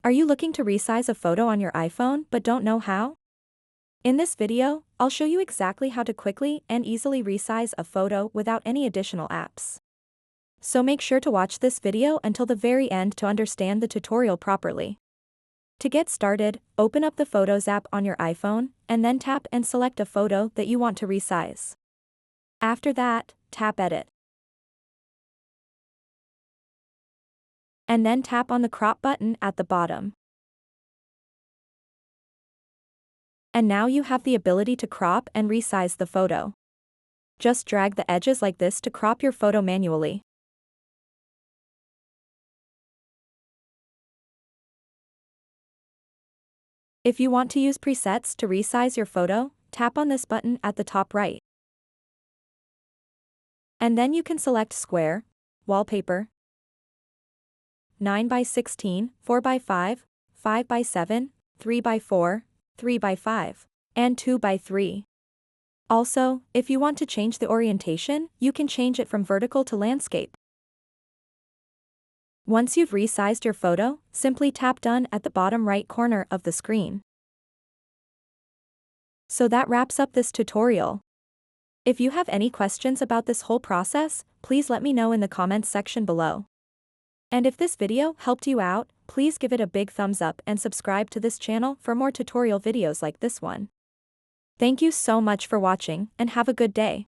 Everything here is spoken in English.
Are you looking to resize a photo on your iPhone but don't know how? In this video, I'll show you exactly how to quickly and easily resize a photo without any additional apps. So make sure to watch this video until the very end to understand the tutorial properly. To get started, open up the Photos app on your iPhone, and then tap and select a photo that you want to resize. After that, tap Edit. And then tap on the Crop button at the bottom. And now you have the ability to crop and resize the photo. Just drag the edges like this to crop your photo manually. If you want to use presets to resize your photo, tap on this button at the top right. And then you can select Square, Wallpaper, 9x16, 4x5, 5x7, 3x4, 3x5, and 2x3. Also, if you want to change the orientation, you can change it from vertical to landscape. Once you've resized your photo, simply tap Done at the bottom right corner of the screen. So that wraps up this tutorial. If you have any questions about this whole process, please let me know in the comments section below. And if this video helped you out, please give it a big thumbs up and subscribe to this channel for more tutorial videos like this one. Thank you so much for watching and have a good day.